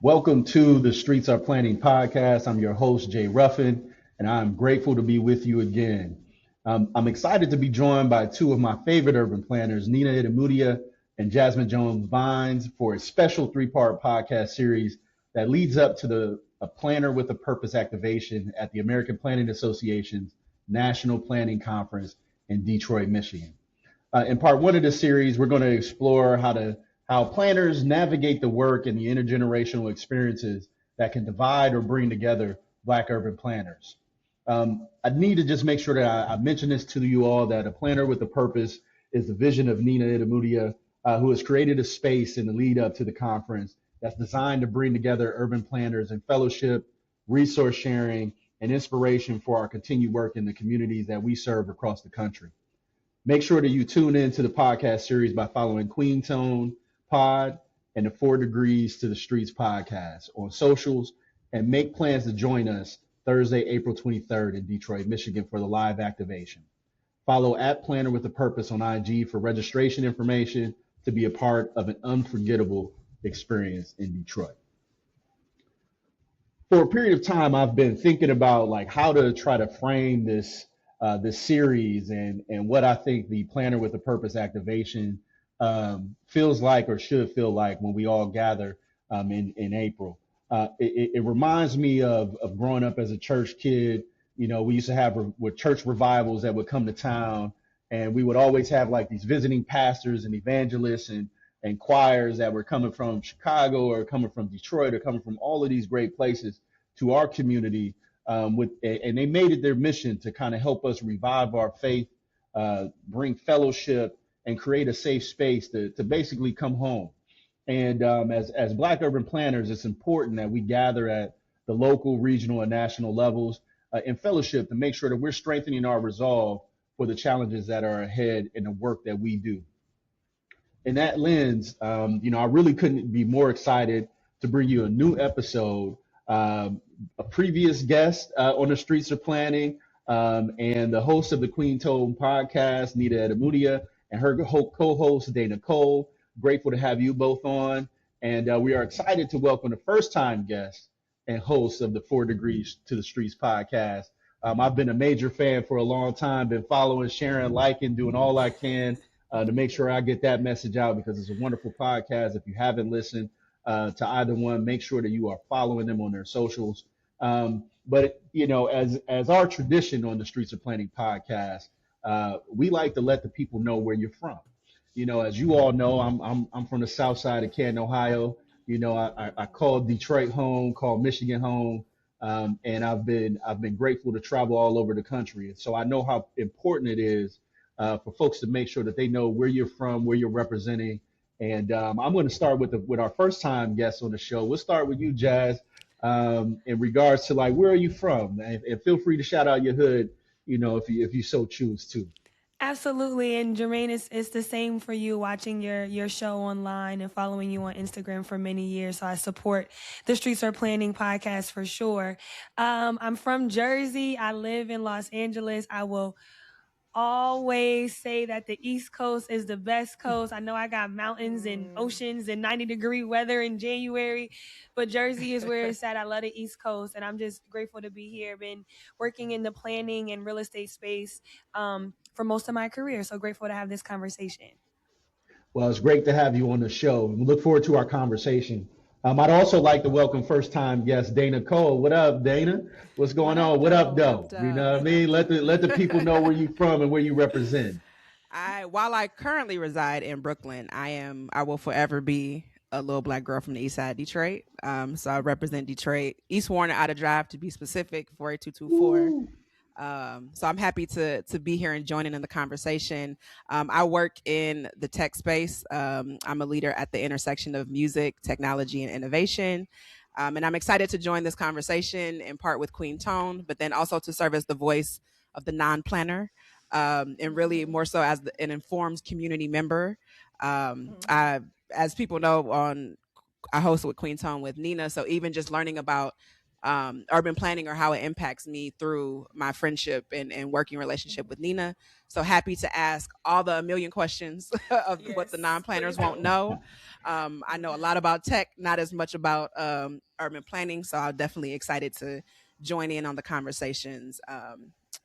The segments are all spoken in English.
Welcome to the Streets Are Planning podcast. I'm your host, Jay Ruffin, and I'm grateful to be with you again. I'm excited to be joined by two of my favorite urban planners, Idemudia and Jasmine Jones-Bynes, for a special three-part podcast series that leads up to a Planner with a Purpose activation at the American Planning Association's National Planning Conference in Detroit, Michigan. In part one of this series, we're going to explore how planners navigate the work and the intergenerational experiences that can divide or bring together Black urban planners. I need to just make sure that I mention this to you all, that a planner with a purpose is the vision of Nina Idemudia, who has created a space in the lead up to the conference that's designed to bring together urban planners and fellowship, resource sharing, and inspiration for our continued work in the communities that we serve across the country. Make sure that you tune in to the podcast series by following Queen Tone Pod and the 4 Degrees to the Streets podcast on socials, and make plans to join us Thursday, April 23rd in Detroit, Michigan for the live activation. Follow at Planner with a Purpose on IG for registration information to be a part of an unforgettable experience in Detroit. For a period of time, I've been thinking about how to try to frame this series and what I think the Planner with a Purpose activation feels like, or should feel like, when we all gather in April. It reminds me of growing up as a church kid. We used to have with church revivals that would come to town, and we would always have these visiting pastors and evangelists and choirs that were coming from Chicago or coming from Detroit or coming from all of these great places to our community, and they made it their mission to kind of help us revive our faith, bring fellowship, and create a safe space to basically come home. And as Black urban planners, it's important that we gather at the local, regional, and national levels in fellowship to make sure that we're strengthening our resolve for the challenges that are ahead in the work that we do. In that lens, I really couldn't be more excited to bring you a new episode. A previous guest on the Streets of Planning, and the host of the Queen Tone podcast, Nina Idemudia, and her co-host, Dayna Cole. Grateful to have you both on. And we are excited to welcome the first-time guest and host of the 4 Degrees to the Streets podcast. I've been a major fan for a long time, been following, sharing, liking, doing all I can to make sure I get that message out, because it's a wonderful podcast. If you haven't listened to either one, make sure that you are following them on their socials. But as our tradition on the Streets of Planning podcast, we like to let the people know where you're from. As you all know, I'm from the south side of Canton, Ohio. I call Detroit home, call Michigan home, and I've been grateful to travel all over the country. And so I know how important it is for folks to make sure that they know where you're from, where you're representing. And I'm going to start with our first time guest on the show. We'll start with you, Jazz, in regards to where are you from, and feel free to shout out your hood, if you so choose to. Absolutely. And Jermaine, it's the same for you, watching your show online and following you on Instagram for many years. So I support the Streets Are Planning podcast for sure. I'm from Jersey. I live in Los Angeles. I will always say that the East Coast is the best coast. I know I got mountains and oceans and 90-degree weather in January, but Jersey is where it's at. I love the East Coast, and I'm just grateful to be here. Been working in the planning and real estate space for most of my career, so grateful to have this conversation. Well, it's great to have you on the show. We look forward to our conversation. I'd also like to welcome first-time guest Dayna Cole. What up, Dayna? What's going on? What up, though? You know what I mean? Let the people know where you from and where you represent. While I currently reside in Brooklyn, I will forever be a little Black girl from the east side of Detroit. So I represent Detroit, East Warner, Outer Drive, to be specific, 48224. So I'm happy to be here and joining in the conversation. I work in the tech space. I'm a leader at the intersection of music, technology, and innovation. And I'm excited to join this conversation in part with Queen Tone, but then also to serve as the voice of the non-planner, and really more so as an informed community member. As people know, I host with Queen Tone with Nina. So even just learning about urban planning or how it impacts me through my friendship and working relationship with Nina. So happy to ask all the million questions of what the non-planners won't know. I know a lot about tech, not as much about urban planning. So I'm definitely excited to join in on the conversations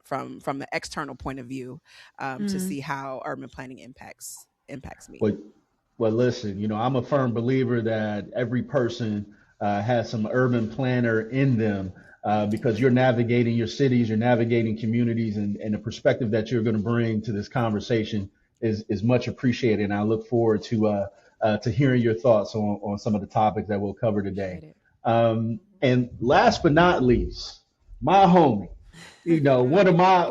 from the external point of view to see how urban planning impacts me. Well, listen, I'm a firm believer that every person has some urban planner in them because you're navigating your cities, you're navigating communities, and the perspective that you're going to bring to this conversation is much appreciated. And I look forward to hearing your thoughts on some of the topics that we'll cover today. And last but not least, my homie, one of my,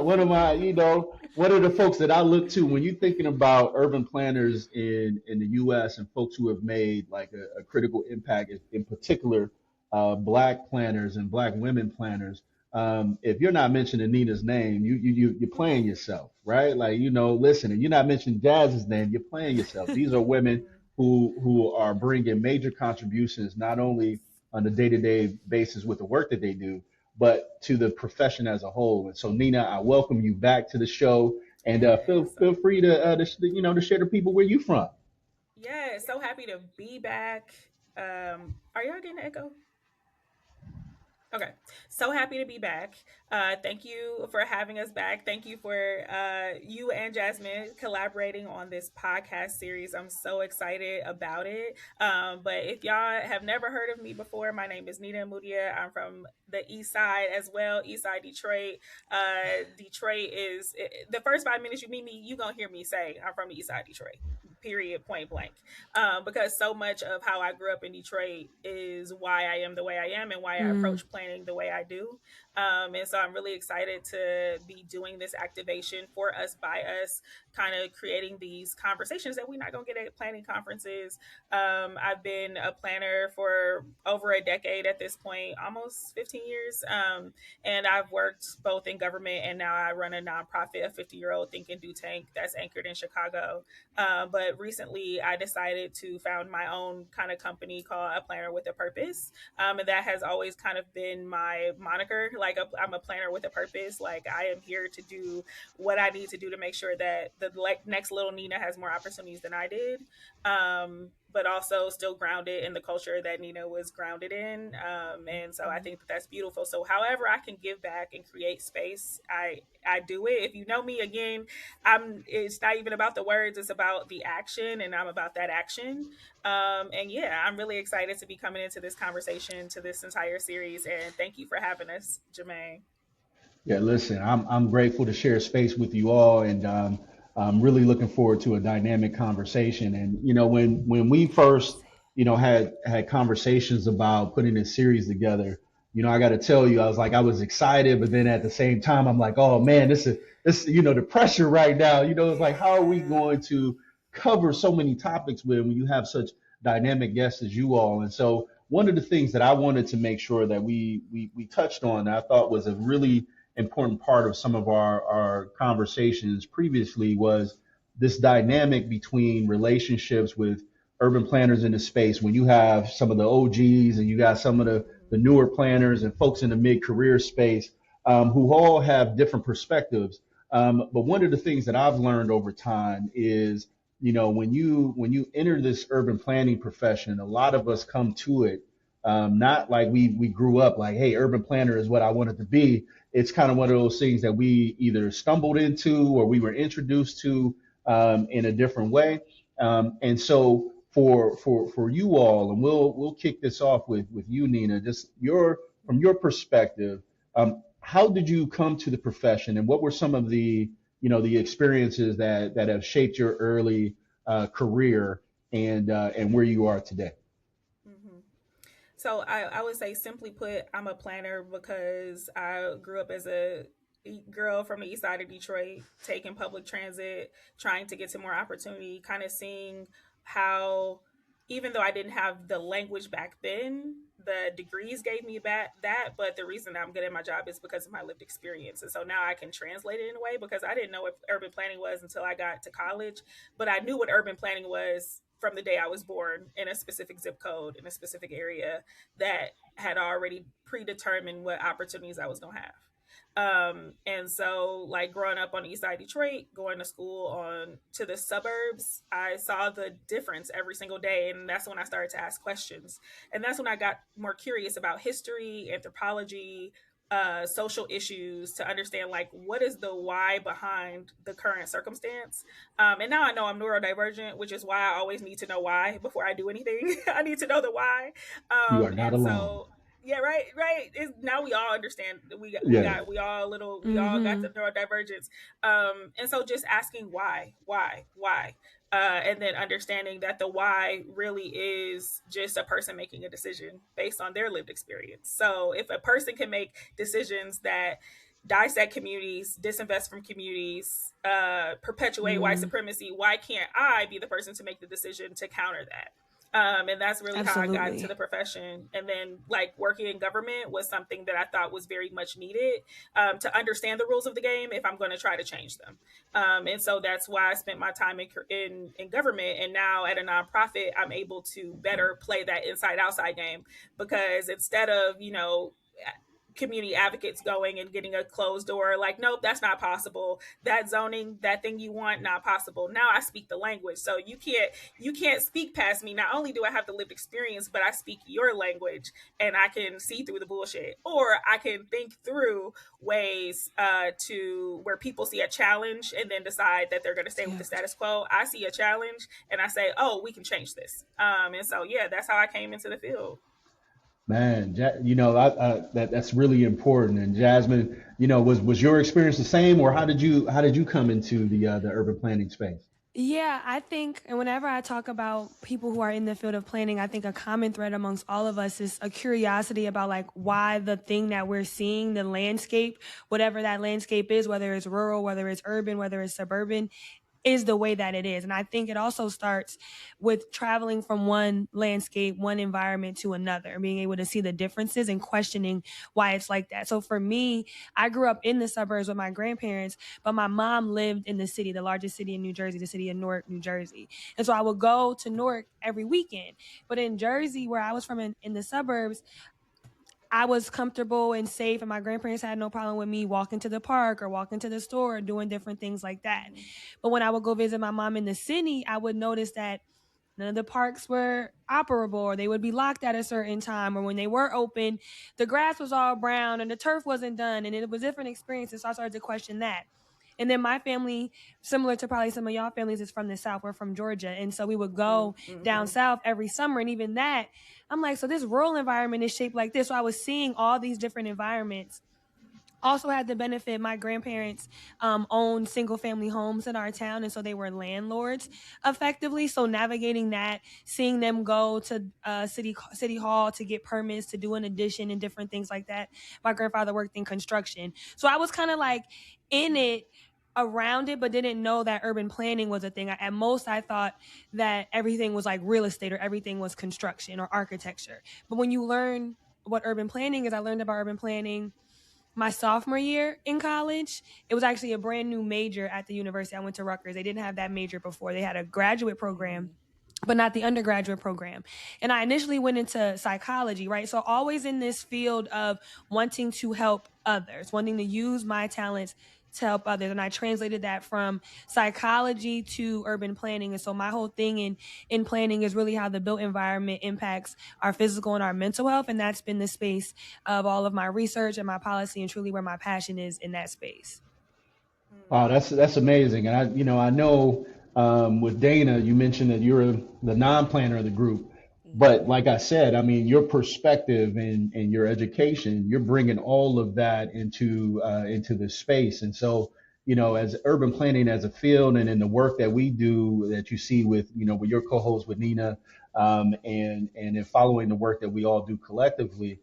one of the folks that I look to when you're thinking about urban planners in the U.S. and folks who have made like a critical impact, in particular, Black planners and Black women planners. If you're not mentioning Nina's name, you're playing yourself, right? Like, listen, and you're not mentioning Jazz's name, you're playing yourself. These are women who are bringing major contributions, not only on a day-to-day basis with the work that they do, but to the profession as a whole. And so, Nina, I welcome you back to the show, and feel free to share the people where you from. Yeah, so happy to be back. Are y'all getting an echo? Okay, so happy to be back. Thank you for having us back. Thank you for you and Jasmine collaborating on this podcast series. I'm so excited about it. But if y'all have never heard of me before, my name is Idemudia. I'm from the East Side as well, East Side Detroit. Detroit is the first 5 minutes you meet me, you gonna hear me say I'm from the East Side Detroit. Period, point blank. Because so much of how I grew up in Detroit is why I am the way I am and why I approach planning the way I do. And so I'm really excited to be doing this activation for us, by us, kind of creating these conversations that we're not going to get at planning conferences. I've been a planner for over a decade at this point, almost 15 years. And I've worked both in government, and now I run a nonprofit, a 50-year-old think and do tank that's anchored in Chicago. But recently I decided to found my own kind of company called A Planner with a Purpose. And that has always kind of been my moniker. Like I'm a planner with a purpose. Like I am here to do what I need to do to make sure that the next little Nina has more opportunities than I did. But also still grounded in the culture that Nina was grounded in. And so I think that that's beautiful. So however I can give back and create space, I do it. If you know me, again, it's not even about the words, it's about the action, and I'm about that action. And yeah, I'm really excited to be coming into this conversation, to this entire series. And thank you for having us, Jermaine. Yeah, listen, I'm grateful to share space with you all, and I'm really looking forward to a dynamic conversation. And when we first had conversations about putting this series together, I got to tell you, I was excited, but then at the same time, I'm like, oh man, this the pressure right now. It's like, how are we going to cover so many topics when you have such dynamic guests as you all? And so one of the things that I wanted to make sure that we touched on, that I thought was a really important part of some of our conversations previously, was this dynamic between relationships with urban planners in the space. When you have some of the OGs and you got some of the newer planners and folks in the mid-career space who all have different perspectives. But one of the things that I've learned over time is, when you enter this urban planning profession, a lot of us come to it not like we grew up like, hey, urban planner is what I wanted to be. It's kind of one of those things that we either stumbled into or we were introduced to in a different way. And so for you all, and we'll kick this off with you, Nina, just from your perspective, how did you come to the profession, and what were some of the the experiences that have shaped your early career and where you are today? So I would say, simply put, I'm a planner because I grew up as a girl from the east side of Detroit, taking public transit, trying to get to more opportunity, kind of seeing how, even though I didn't have the language back then, the degrees gave me that, but the reason I'm good at my job is because of my lived experience. And so now I can translate it in a way, because I didn't know what urban planning was until I got to college, but I knew what urban planning was from the day I was born in a specific zip code in a specific area that had already predetermined what opportunities I was going to have. And so like growing up on the east side of Detroit, going to school on to the suburbs, I saw the difference every single day. And that's when I started to ask questions. And that's when I got more curious about history, anthropology, social issues, to understand like what is the why behind the current circumstance. And now I know I'm neurodivergent, which is why I always need to know why before I do anything. I need to know the why. You are not And alone. so yeah, right. Now we all understand. Yeah. We all got the neurodivergence. And so just asking why, and then understanding that the why really is just a person making a decision based on their lived experience. So if a person can make decisions that dissect communities, disinvest from communities, perpetuate white supremacy, why can't I be the person to make the decision to counter that? And that's really Absolutely. how I got into the profession. And then like working in government was something that I thought was very much needed, to understand the rules of the game if I'm going to try to change them. And so that's why I spent my time in government. And now at a nonprofit, I'm able to better play that inside outside game, because instead of, community advocates going and getting a closed door, like, nope, that's not possible, that zoning, that thing you want, not possible. Now I speak the language, so you can't speak past me. Not only do I have the lived experience, but I speak your language, and I can see through the bullshit, or I can think through ways to where people see a challenge and then decide that they're going to stay with the status quo. I see a challenge and I say, oh, we can change this. And so yeah, that's how I came into the field. Man, that's really important. And Jasmine, was your experience the same, or how did you come into the urban planning space? Yeah, I think, and whenever I talk about people who are in the field of planning, I think a common thread amongst all of us is a curiosity about like why the thing that we're seeing, the landscape, whatever that landscape is, whether it's rural, whether it's urban, whether it's suburban, is the way that it is. And I think it also starts with traveling from one landscape, one environment to another, being able to see the differences and questioning why it's like that. So for me, I grew up in the suburbs with my grandparents, but my mom lived in the city, the largest city in New Jersey, the city of Newark, New Jersey. And so I would go to Newark every weekend. But in Jersey, where I was from in the suburbs, I was comfortable and safe, and my grandparents had no problem with me walking to the park or walking to the store or doing different things like that. But when I would go visit my mom in the city, I would notice that none of the parks were operable, or they would be locked at a certain time, or when they were open, the grass was all brown and the turf wasn't done, and it was different experiences. So I started to question that. And then my family, similar to probably some of y'all families, is from the South. We're from Georgia. And so we would go down south every summer. And even that, I'm like, so this rural environment is shaped like this. So I was seeing all these different environments. Also had the benefit, my grandparents owned single family homes in our town, and so they were landlords effectively. So navigating that, seeing them go to city hall to get permits to do an addition and different things like that. My grandfather worked in construction, so I was kind of like in it, around it, but didn't know that urban planning was a thing. At most, I thought that everything was like real estate or everything was construction or architecture. But when you learn what urban planning is, I learned about urban planning my sophomore year in college. It was actually a brand new major at the university. I went to Rutgers. They didn't have that major before. They had a graduate program, but not the undergraduate program. And I initially went into psychology, right? So always in this field of wanting to help others, wanting to use my talents to help others. And I translated that from psychology to urban planning. And so my whole thing in planning is really how the built environment impacts our physical and our mental health. And that's been the space of all of my research and my policy, and truly where my passion is in that space. Wow, that's amazing. And I know with Dayna, you mentioned that you're the non-planner of the group. But like I said, I mean, your perspective and your education, you're bringing all of that into this space. And so, as urban planning as a field, and in the work that we do, that you see with your co-host with Nina, and in following the work that we all do collectively,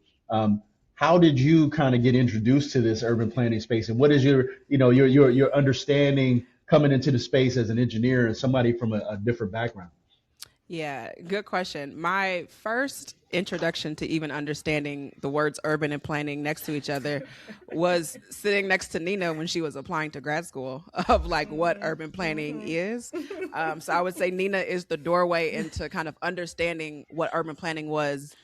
how did you kind of get introduced to this urban planning space, and what is your understanding coming into the space as an engineer and somebody from a different background? Yeah, good question. My first introduction to even understanding the words urban and planning next to each other was sitting next to Nina when she was applying to grad school of like what urban planning is. So I would say Nina is the doorway into kind of understanding what urban planning was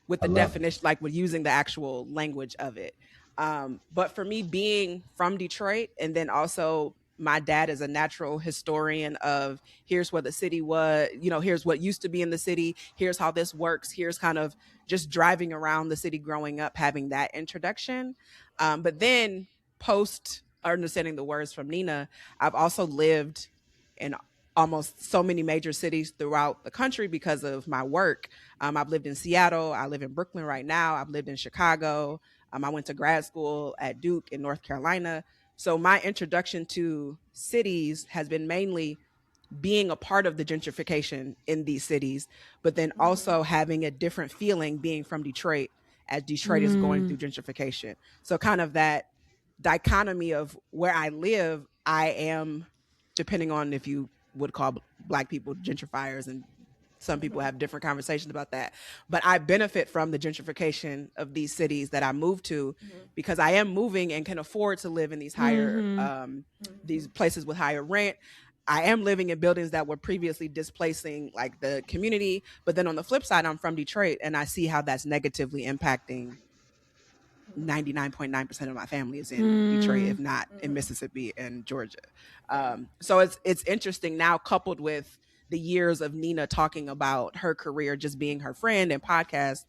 with I the love it. definition, like with using the actual language of it. But for me, being from Detroit, and then also my dad is a natural historian of here's where the city was, here's what used to be in the city, here's how this works, here's kind of just driving around the city growing up, having that introduction. But then post understanding the words from Nina, I've also lived in almost so many major cities throughout the country because of my work. I've lived in Seattle. I live in Brooklyn right now. I've lived in Chicago. I went to grad school at Duke in North Carolina. So my introduction to cities has been mainly being a part of the gentrification in these cities, but then also having a different feeling being from Detroit as Detroit is going through gentrification. So kind of that dichotomy of where I live, I am, depending on if you would call Black people gentrifiers, and some people have different conversations about that, but I benefit from the gentrification of these cities that I moved to because I am moving and can afford to live in these higher these places with higher rent. I am living in buildings that were previously displacing like the community, but then on the flip side, I'm from Detroit and I see how that's negatively impacting 99.9% of my family is in Detroit, if not in Mississippi and Georgia. So it's interesting now, coupled with the years of Nina talking about her career, just being her friend and podcast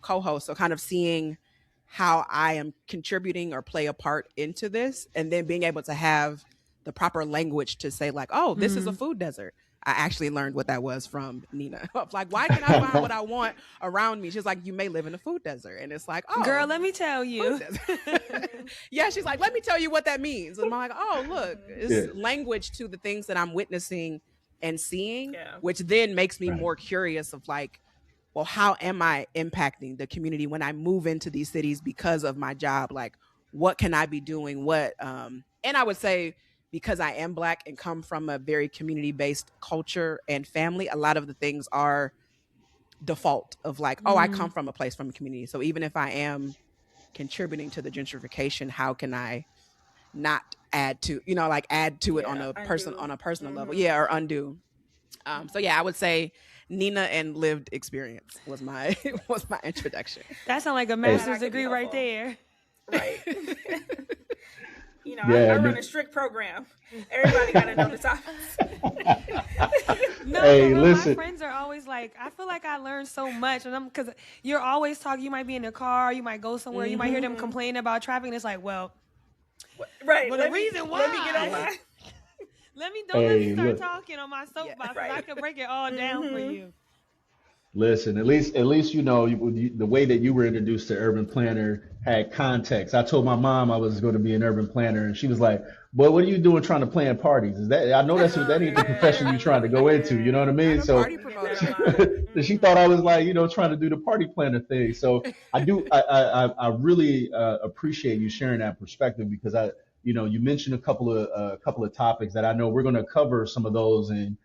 co-host. So kind of seeing how I am contributing or play a part into this, and then being able to have the proper language to say like, oh, this is a food desert. I actually learned what that was from Nina. Like, why can I find what I want around me? She's like, you may live in a food desert. And it's like, oh, girl, let me tell you. Yeah, she's like, let me tell you what that means. And I'm like, oh, look, it's language to the things that I'm witnessing and seeing, which then makes me more curious of like, well, how am I impacting the community when I move into these cities because of my job? Like, what can I be doing? And I would say, because I am Black and come from a very community-based culture and family, a lot of the things are default of like, oh, I come from a place, from a community. So even if I am contributing to the gentrification, how can I not add to, add to it on a personal level? Yeah, or undo. So yeah, I would say Nina and lived experience was my introduction. That sounds like a master's degree right there. Right. I run a strict program. Everybody got to know the topics. No, listen. My friends are always like, I feel like I learned so much, and because you're always talking. You might be in the car, you might go somewhere, you might hear them complain about traffic, and it's like, well, right. But the reason why. Let me get on my. Let me start talking on my soapbox. I can break it all down for you. Listen, at least the way that you were introduced to urban planner had context. I told my mom I was going to be an urban planner, and she was like, "Boy, what are you doing trying to plan parties? Is that? I know that ain't the profession you're trying to go into. You know what I mean?" So party promotion. she thought I was like, trying to do the party planner thing. So I really appreciate you sharing that perspective, because you mentioned a couple of topics that I know we're going to cover some of those in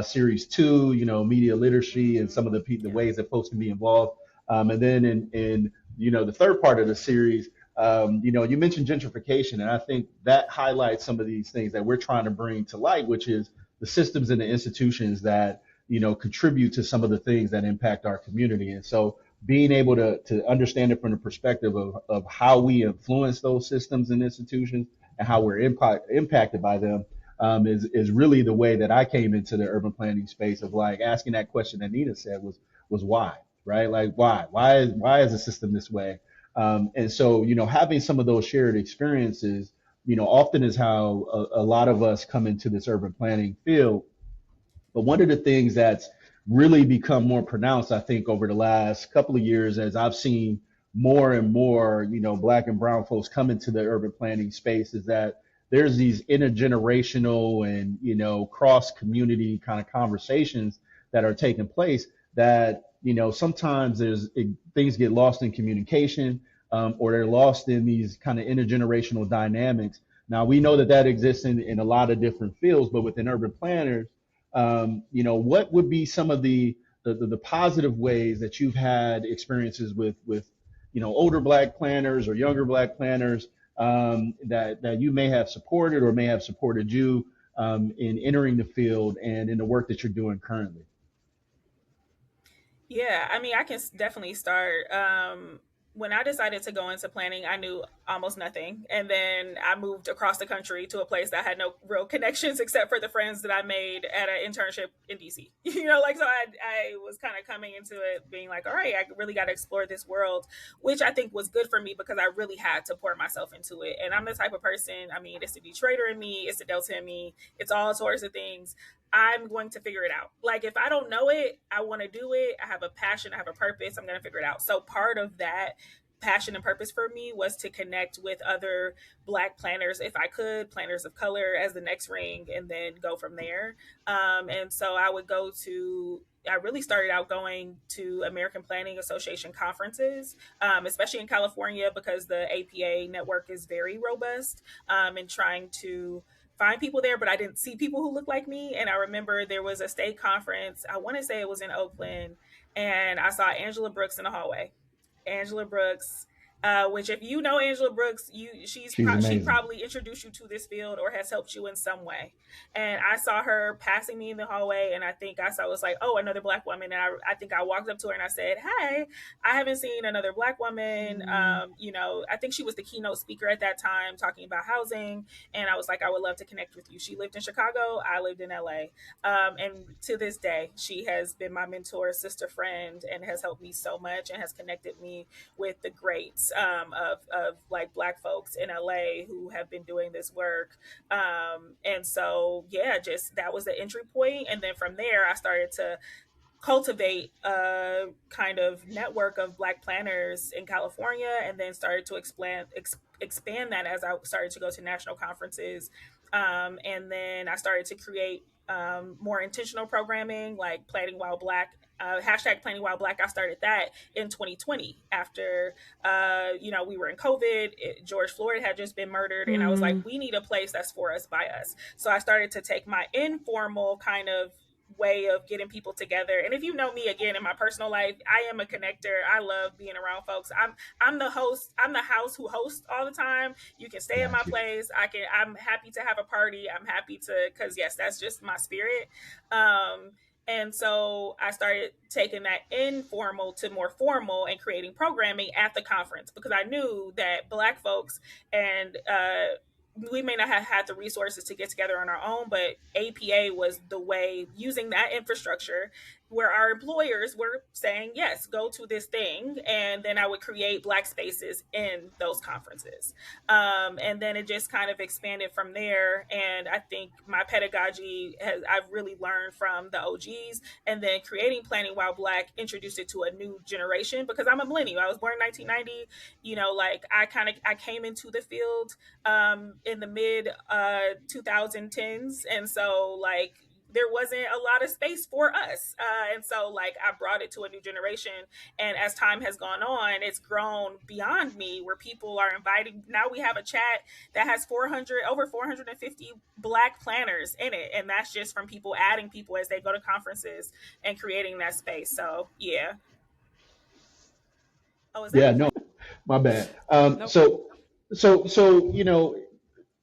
series 2, media literacy and some of the ways that folks can be involved. And then in the third part of the series, you mentioned gentrification, and I think that highlights some of these things that we're trying to bring to light, which is the systems and the institutions that, contribute to some of the things that impact our community. And so being able to understand it from the perspective of how we influence those systems and institutions and how we're impacted by them, is really the way that I came into the urban planning space, of like asking that question that Nina said was why, right? Like why is the system this way? And so, having some of those shared experiences, often is how a lot of us come into this urban planning field. But one of the things that's really become more pronounced, I think, over the last couple of years, as I've seen more and more, Black and brown folks come into the urban planning space, is that there's these intergenerational and, cross community kind of conversations that are taking place that, sometimes things get lost in communication, or they're lost in these kind of intergenerational dynamics. Now, we know that exists in a lot of different fields, but within urban planners, what would be some of the positive ways that you've had experiences with older Black planners or younger Black planners that you may have supported or may have supported you in entering the field and in the work that you're doing currently? Yeah, I mean, I can definitely start. When I decided to go into planning, I knew almost nothing. And then I moved across the country to a place that had no real connections except for the friends that I made at an internship in DC. So I was kind of coming into it being like, all right, I really got to explore this world, which I think was good for me because I really had to pour myself into it. And I'm the type of person, I mean, it's the Detroiter in me, it's the Delta in me, it's all sorts of things. I'm going to figure it out. Like, if I don't know it, I want to do it. I have a passion, I have a purpose, I'm going to figure it out. So part of that passion and purpose for me was to connect with other Black planners, if I could, planners of color as the next ring, and then go from there. And so I really started out going to American Planning Association conferences, especially in California, because the APA network is very robust, and trying to find people there, but I didn't see people who looked like me. And I remember there was a state conference, I want to say it was in Oakland, and I saw Angela Brooks in the hallway. Angela Brooks, which if you know Angela Brooks, she probably introduced you to this field or has helped you in some way. And I saw her passing me in the hallway, and I think I was like, oh, another Black woman. And I think I walked up to her and I said, hey, I haven't seen another Black woman. I think she was the keynote speaker at that time talking about housing. And I was like, I would love to connect with you. She lived in Chicago, I lived in LA. And to this day, she has been my mentor, sister, friend, and has helped me so much and has connected me with the greats of like Black folks in LA who have been doing this work. And so, yeah, just that was the entry point. And then from there, I started to cultivate a kind of network of Black planners in California, and then started to expand that as I started to go to national conferences. And then I started to create more intentional programming like Planning While Black. Hashtag Planning While Black. I started that in 2020 after, we were in COVID. George Floyd had just been murdered. And I was like, we need a place that's for us, by us. So I started to take my informal kind of way of getting people together. And if you know me again in my personal life, I am a connector. I love being around folks. I'm the host. I'm the house who hosts all the time. You can stay at my place. I'm happy to have a party. I'm happy to, because yes, that's just my spirit. And so I started taking that informal to more formal and creating programming at the conference, because I knew that Black folks and we may not have had the resources to get together on our own, but APA was the way, using that infrastructure where our employers were saying, yes, go to this thing. And then I would create Black spaces in those conferences. And then it just kind of expanded from there. And I think my pedagogy I've really learned from the OGs, and then creating Planning While Black introduced it to a new generation, because I'm a millennial. I was born in 1990. I came into the field in the mid 2010s. And so there wasn't a lot of space for us. And so I brought it to a new generation. And as time has gone on, it's grown beyond me, where people are inviting. Now we have a chat that has over 450 Black planners in it. And that's just from people adding people as they go to conferences and creating that space. So, yeah. Oh, is that yeah, no, my bad. Nope. So,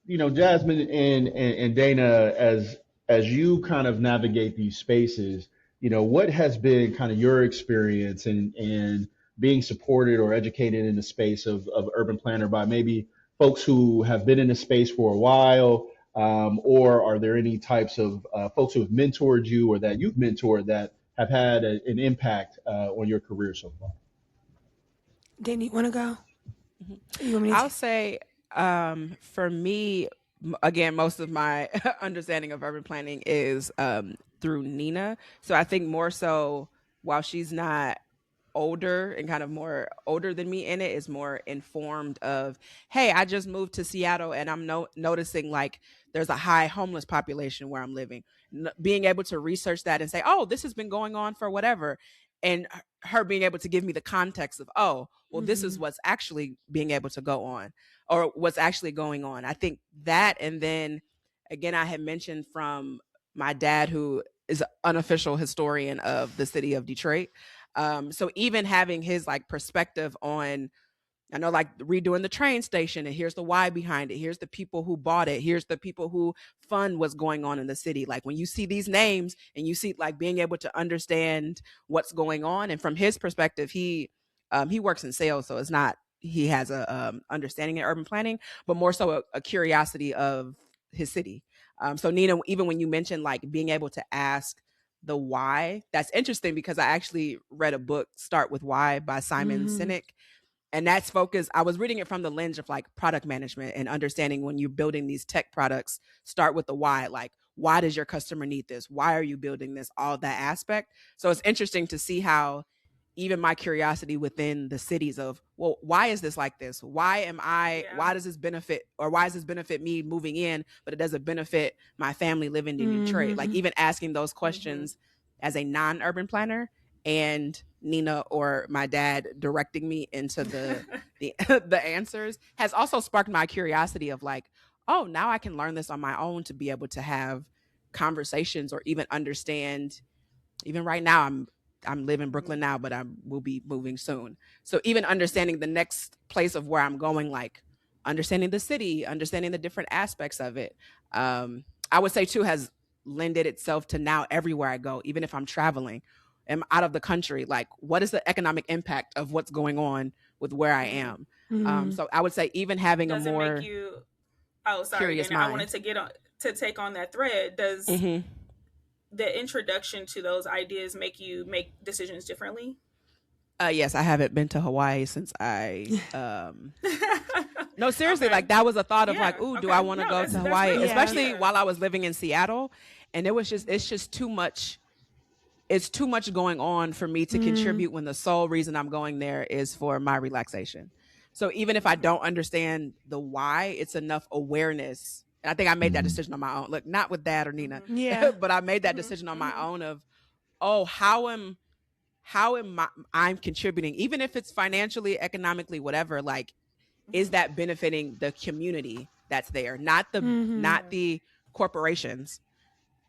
Jasmine and Dayna, as you kind of navigate these spaces, what has been kind of your experience in being supported or educated in the space of urban planner by maybe folks who have been in the space for a while, or are there any types of folks who have mentored you or that you've mentored that have had an impact on your career so far? Dayna, you want to go? I'll say, for me, again, most of my understanding of urban planning is through Nina. So I think more so, while she's not older and kind of more older than me in it, is more informed of, hey, I just moved to Seattle and I'm noticing there's a high homeless population where I'm living. Being able to research that and say, oh, this has been going on for whatever. And her being able to give me the context of, oh, well, this is what's actually being able to go on, or what's actually going on. I think that, and then again, I had mentioned from my dad, who is an unofficial historian of the city of Detroit. So even having his like perspective on, I know, like redoing the train station, and here's the why behind it. Here's the people who bought it. Here's the people who fund what's going on in the city. Like when you see these names and you see like being able to understand what's going on, and from his perspective, he works in sales, so it's not he has a understanding in urban planning, but more so a curiosity of his city. So Nina, even when you mentioned like being able to ask the why, that's interesting because I actually read a book, Start With Why, by Simon Sinek, and that's focused, I was reading it from the lens of like product management and understanding when you're building these tech products, start with the why. Like, why does your customer need this? Why are you building this? All that aspect. So it's interesting to see how even my curiosity within the cities of, well, why is this like this? Why does this benefit, or why does this benefit me moving in, but it doesn't benefit my family living in Detroit? Like even asking those questions as a non-urban planner, and Nina or my dad directing me into the answers has also sparked my curiosity of like, oh, now I can learn this on my own to be able to have conversations or even understand. Even right now, I'm living in Brooklyn now, but I will be moving soon. So even understanding the next place of where I'm going, like understanding the city, understanding the different aspects of it, I would say too has lended itself to now everywhere I go, even if I'm traveling, am out of the country, like what is the economic impact of what's going on with where I am? So I would say even having Does a more it make you? Oh, sorry, curious Dayna. mind. I wanted to get on to take on that thread. Does the introduction to those ideas make you make decisions differently? Yes, I haven't been to Hawaii since I no, seriously, like that was a thought of like, ooh, do I want to go to Hawaii? Especially while I was living in Seattle. And it's just too much. It's too much going on for me to contribute when the sole reason I'm going there is for my relaxation. So even if I don't understand the why, it's enough awareness. And I think I made that decision on my own. Look, not with Dad or Nina, but I made that decision on my own of, oh, how am I'm contributing, even if it's financially, economically, whatever, like, is that benefiting the community that's there? Not the corporations.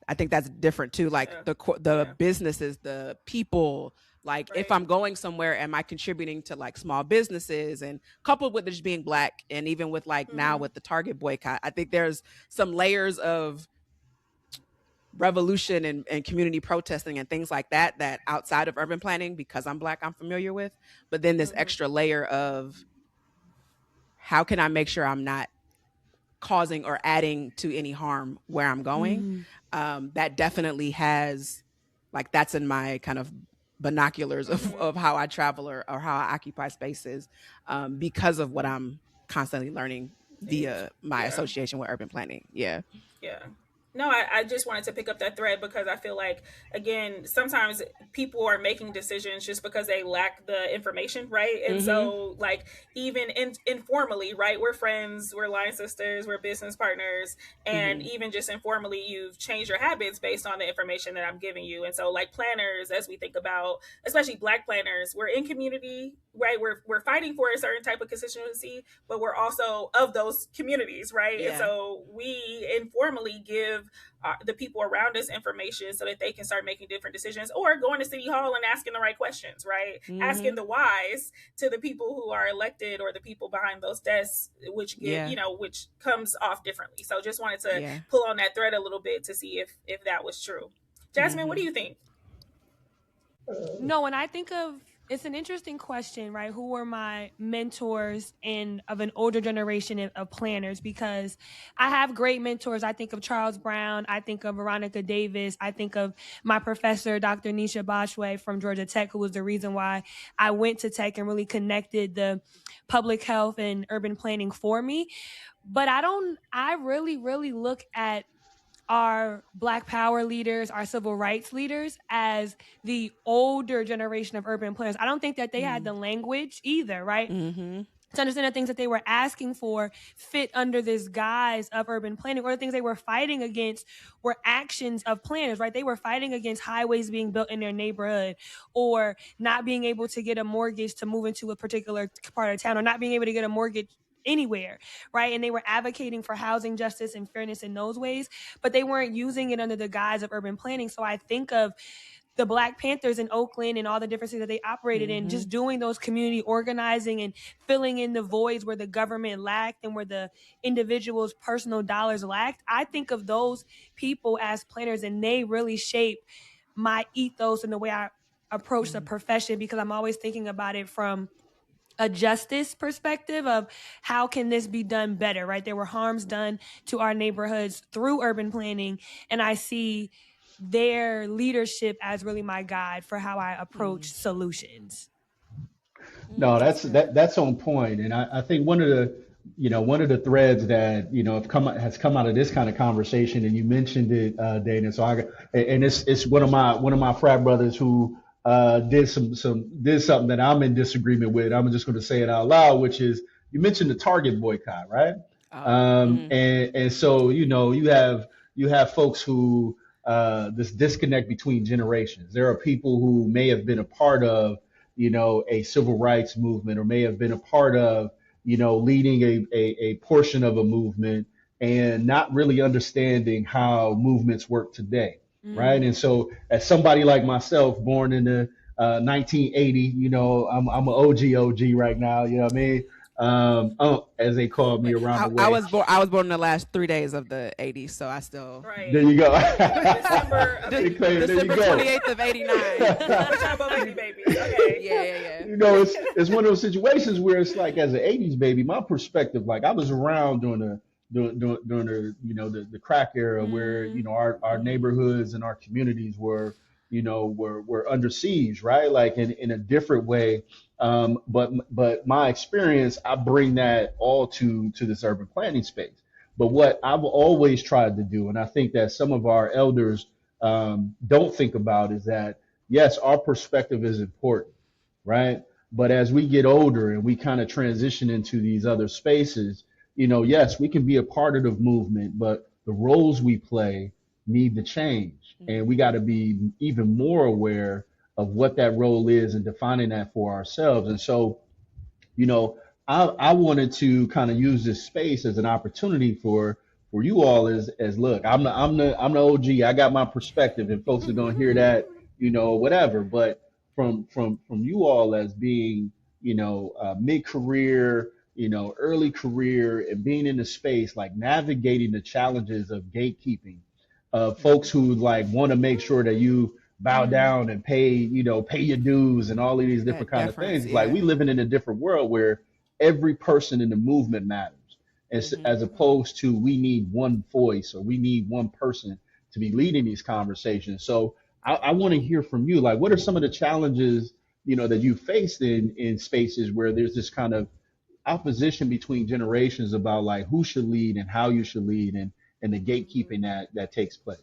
I think that's different too. Like the businesses, the people, like if I'm going somewhere, am I contributing to like small businesses? And coupled with just being Black, and even with like now with the Target boycott, I think there's some layers of revolution and community protesting and things like that outside of urban planning, because I'm Black, I'm familiar with. But then this extra layer of how can I make sure I'm not causing or adding to any harm where I'm going? That definitely has, like, that's in my kind of binoculars of how I travel or how I occupy spaces, because of what I'm constantly learning via my association with urban planning. Yeah. No, I just wanted to pick up that thread because I feel like, again, sometimes people are making decisions just because they lack the information, right? And so, like, even informally, right? We're friends, we're line sisters, we're business partners, and even just informally, you've changed your habits based on the information that I'm giving you. And so, like planners, as we think about, especially Black planners, we're in community, right? We're fighting for a certain type of constituency, but we're also of those communities, right? And so we informally give the people around us information so that they can start making different decisions, or going to City Hall and asking the right questions, right? Asking the whys to the people who are elected or the people behind those desks, which get, which comes off differently. So just wanted to pull on that thread a little bit to see if that was true. Jasmine, what do you think? No, when I think of, it's an interesting question, right? Who were my mentors of an older generation of planners? Because I have great mentors. I think of Charles Brown. I think of Veronica Davis. I think of my professor, Dr. Nisha Boshway from Georgia Tech, who was the reason why I went to Tech and really connected the public health and urban planning for me. But I really, really look at our Black Power leaders, our civil rights leaders, as the older generation of urban planners. I don't think that they had the language either, right? To understand the things that they were asking for fit under this guise of urban planning, or the things they were fighting against were actions of planners, right? They were fighting against highways being built in their neighborhood, or not being able to get a mortgage to move into a particular part of town, or not being able to get a mortgage anywhere, right? And they were advocating for housing justice and fairness in those ways, but they weren't using it under the guise of urban planning. So I think of the Black Panthers in Oakland and all the different cities that they operated in, just doing those community organizing and filling in the voids where the government lacked and where the individual's personal dollars lacked. I think of those people as planners, and they really shape my ethos and the way I approach the profession, because I'm always thinking about it from a justice perspective of how can this be done better, right? There were harms done to our neighborhoods through urban planning, and I see their leadership as really my guide for how I approach solutions. No, that's on point, and I think one of the threads that has come out of this kind of conversation, and you mentioned it, Dayna. So it's one of my frat brothers who did something that I'm in disagreement with. I'm just going to say it out loud, which is you mentioned the Target boycott, right? And so you have folks who this disconnect between generations. There are people who may have been a part of a civil rights movement, or may have been a part of leading a portion of a movement, and not really understanding how movements work today, right? And so as somebody like myself, born in the 1980, I'm an OG right now, you know what I mean? As they call me around the way. I was born in the last 3 days of the 80s, so I still. Right. There you go. December 28th of 89. Baby. Okay. Yeah. It's one of those situations where it's like, as an 80s baby, my perspective, like I was around during the crack era, where our neighborhoods and our communities were under siege, right? Like in a different way. But my experience, I bring that all to this urban planning space. But what I've always tried to do, and I think that some of our elders don't think about, is that yes, our perspective is important, right? But as we get older and we kind of transition into these other spaces, yes, we can be a part of the movement, but the roles we play need to change. And we got to be even more aware of what that role is and defining that for ourselves. And so, I wanted to kind of use this space as an opportunity for you all as look, I'm the OG. I got my perspective, and folks are going to hear that, whatever. But from you all as being, mid-career, early career, and being in the space, like navigating the challenges of gatekeeping, folks who like want to make sure that you bow down and pay your dues and all of these different kind of things. Yeah. Like we living in a different world where every person in the movement matters, as opposed to we need one voice or we need one person to be leading these conversations. So I want to hear from you. Like, what are some of the challenges, that you faced in spaces where there's this kind of opposition between generations about like who should lead and how you should lead, and the gatekeeping that takes place?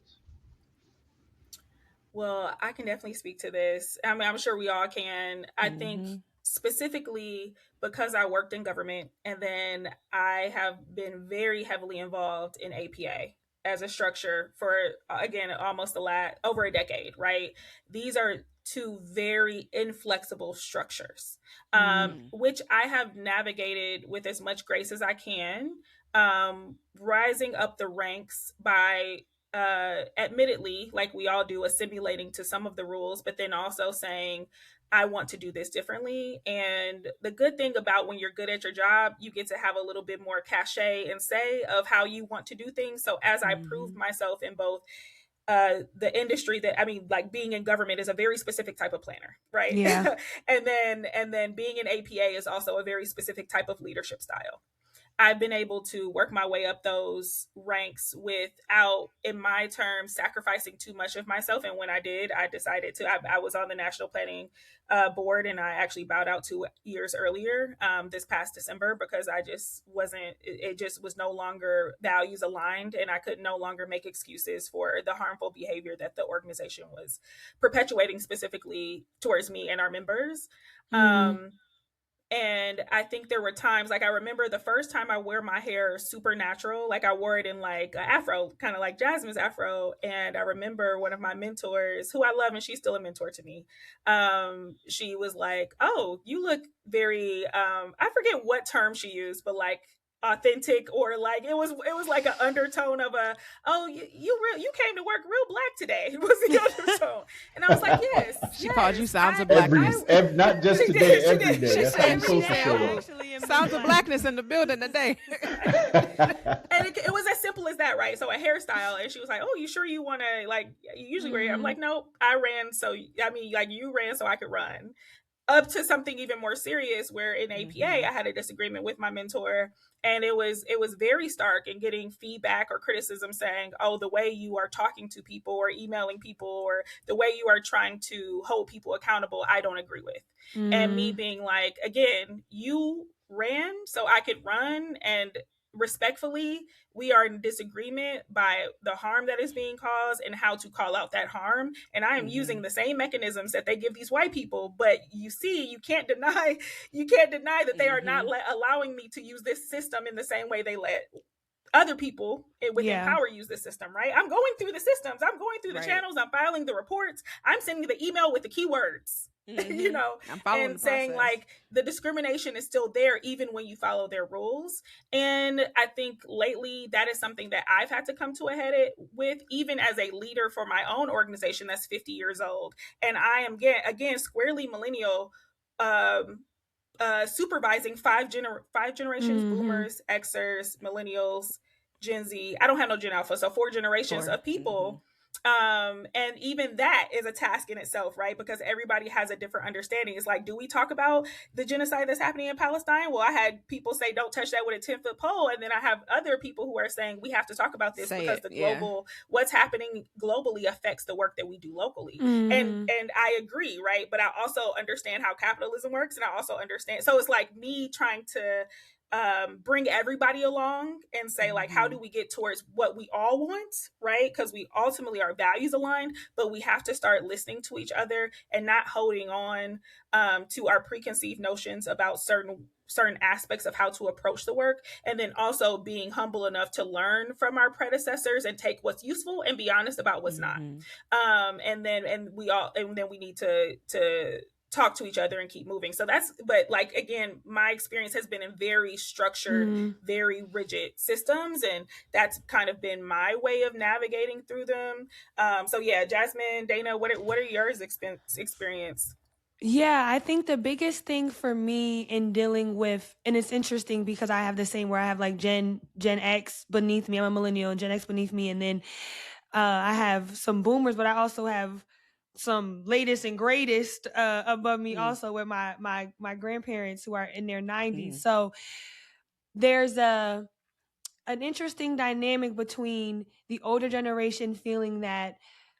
Well, I can definitely speak to this. I mean, I'm sure we all can. I think specifically because I worked in government, and then I have been very heavily involved in APA as a structure for, again, almost over a decade, right? These are two very inflexible structures, which I have navigated with as much grace as I can, rising up the ranks by admittedly, like we all do, assimilating to some of the rules, but then also saying, I want to do this differently. And the good thing about when you're good at your job, you get to have a little bit more cachet and say of how you want to do things. So as I proved myself in both the industry like being in government is a very specific type of planner, right? Yeah. and then being in APA is also a very specific type of leadership style. I've been able to work my way up those ranks without, in my terms, sacrificing too much of myself. And when I did, I decided to. I was on the National Planning Board, and I actually bowed out 2 years earlier, this past December, because I just wasn't. It just was no longer values aligned, and I could no longer make excuses for the harmful behavior that the organization was perpetuating, specifically towards me and our members. And I think there were times, like I remember the first time I wear my hair super natural, like I wore it in like an afro, kind of like Jasmine's afro. And I remember one of my mentors, who I love, and she's still a mentor to me. She was like, "Oh, you look very," I forget what term she used, but like authentic, or like it was like an undertone of a, "Oh, you came to work real black today," was the undertone. And I was like, yes, She yes, called you sounds of blackness. Not just today, she every did. day. That's how you supposed to show up. Sounds of blackness in the building today. And it was as simple as that, right? So a hairstyle, and she was like, "Oh, you sure you want to, like, you usually wear?" I'm like, "Nope, I ran, so I mean, like, you ran so I could run." Up to something even more serious, where in APA I had a disagreement with my mentor, and it was very stark, and getting feedback or criticism saying, "Oh, the way you are talking to people or emailing people, or the way you are trying to hold people accountable, I don't agree with." And me being like, again, you ran so I could run, and respectfully, we are in disagreement by the harm that is being caused and how to call out that harm. And I am using the same mechanisms that they give these white people, but you see, you can't deny that they are not allowing me to use this system in the same way they let other people within power use the system, right? I'm going through the systems, I'm going through the channels, I'm filing the reports, I'm sending the email with the keywords, you know, and saying like the discrimination is still there even when you follow their rules. And I think lately that is something that I've had to come to a head with, even as a leader for my own organization that's 50 years old. And I am, again, squarely millennial, supervising five generations: boomers, Xers, millennials, Gen Z. I don't have no Gen Alpha, so 4 generations of people. And even that is a task in itself, right? Because everybody has a different understanding. It's like, do we talk about the genocide that's happening in Palestine? Well, I had people say, don't touch that with a 10-foot pole. And then I have other people who are saying, we have to talk about this because the global, what's happening globally affects the work that we do locally. And I agree, right? But I also understand how capitalism works. And I also understand. So it's like me trying to bring everybody along and say, like, how do we get towards what we all want, right? Because we ultimately are values aligned, but we have to start listening to each other and not holding on to our preconceived notions about certain aspects of how to approach the work, and then also being humble enough to learn from our predecessors and take what's useful and be honest about what's not. And then we need to talk to each other and keep moving. So but like, again, my experience has been in very structured, very rigid systems. And that's kind of been my way of navigating through them. So yeah, Jasmine, Dayna, what are yours experience? Yeah, I think the biggest thing for me in dealing with, and it's interesting because I have the same, where I have like Gen X beneath me. I'm a millennial, and Gen X beneath me. And then I have some boomers, but I also have some latest and greatest above me also, with my grandparents who are in their 90s. So there's an interesting dynamic between the older generation feeling that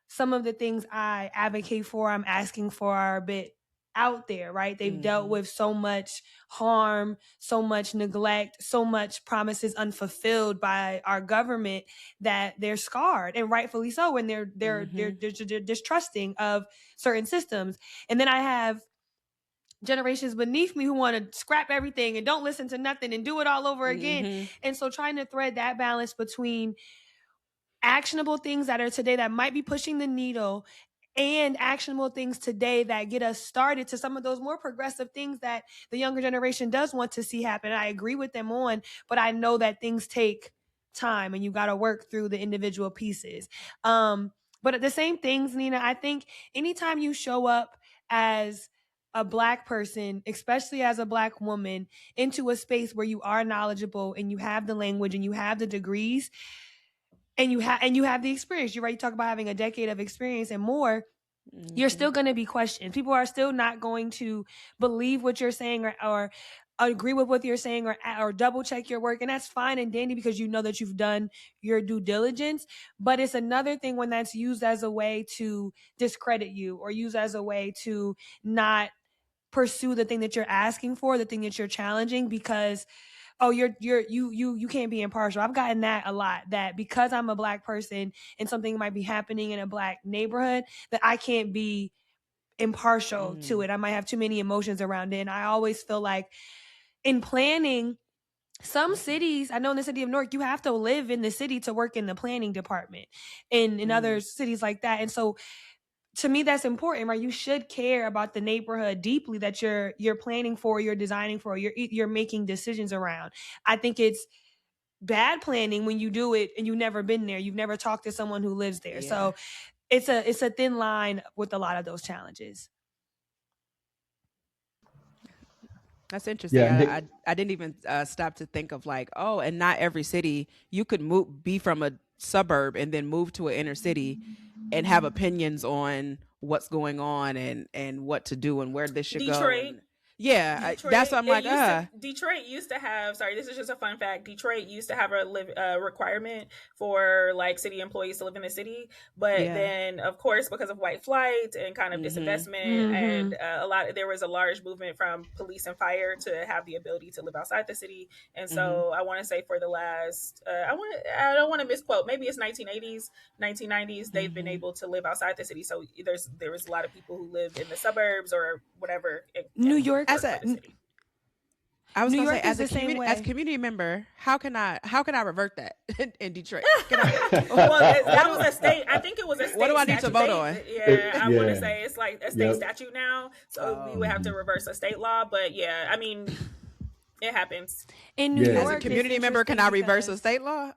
some of the things I advocate for, I'm asking for, are a bit out there, right? They've dealt with so much harm, so much neglect, so much promises unfulfilled by our government that they're scarred, and rightfully so. And they're distrusting of certain systems. And then I have generations beneath me who want to scrap everything and don't listen to nothing and do it all over again. And so trying to thread that balance between actionable things that are today that might be pushing the needle, and actionable things today that get us started to some of those more progressive things that the younger generation does want to see happen. I agree with them on, but I know that things take time and you got to work through the individual pieces. But at the same things, Nina, I think anytime you show up as a Black person, especially as a Black woman, into a space where you are knowledgeable and you have the language and you have the degrees, and you have the experience. You right, you talk about having a decade of experience and more, you're still going to be questioned. People are still not going to believe what you're saying, or agree with what you're saying, or double check your work. And that's fine and dandy because you know that you've done your due diligence. But it's another thing when that's used as a way to discredit you, or used as a way to not pursue the thing that you're asking for, the thing that you're challenging, because you can't be impartial. I've gotten that a lot, that because I'm a Black person and something might be happening in a Black neighborhood, that I can't be impartial to it. I might have too many emotions around it. And I always feel like in planning, some cities, I know in the city of Newark, you have to live in the city to work in the planning department, and in other cities like that. And so to me, that's important, right? You should care about the neighborhood deeply that you're planning for, you're designing for, you're making decisions around. I think it's bad planning when you do it and you've never been there, you've never talked to someone who lives there. So it's a thin line with a lot of those challenges. That's interesting. Yeah, I didn't even stop to think of like, oh, and not every city you could be from a suburb and then move to an inner city and have opinions on what's going on and what to do and where this should go. Yeah, Detroit, that's what I'm like. Detroit used to have. Sorry, this is just a fun fact. Detroit used to have a requirement for like city employees to live in the city, but then, of course, because of white flight and kind of disinvestment, and there was a large movement from police and fire to have the ability to live outside the city. And so, I want to say for the last, I don't want to misquote. Maybe it's 1980s, 1990s. They've been able to live outside the city. So there was a lot of people who lived in the suburbs or whatever. New York. As a community member, how can I revert that in Detroit? Well, that was a state. I think it was a state. What do I need to vote on? I want to say it's like a state statute now, so we would have to reverse a state law. But yeah, I mean, it happens. In New York, as a community member, can I reverse a state law?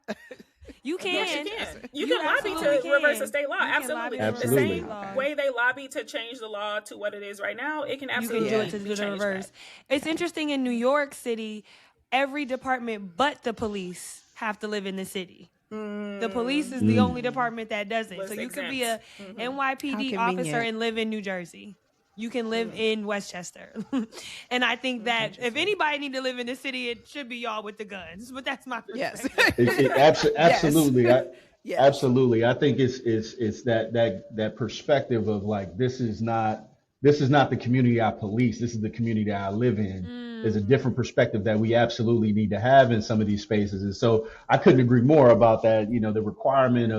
You can. Yes, you can lobby to reverse a state law. Absolutely. The same way they lobby to change the law to what it is right now, it can absolutely do it to do the reverse. It's interesting in New York City, every department but the police have to live in the city. The police is the only department that doesn't. So you could be a NYPD officer and live in New Jersey. You can live in Westchester. And I think that if anybody need to live in the city, it should be y'all with the guns. But that's my perspective. Absolutely. Absolutely. I think it's that perspective of like, this is not the community I police. This is the community I live in. There's a different perspective that we absolutely need to have in some of these spaces. And so I couldn't agree more about that. You know, the requirement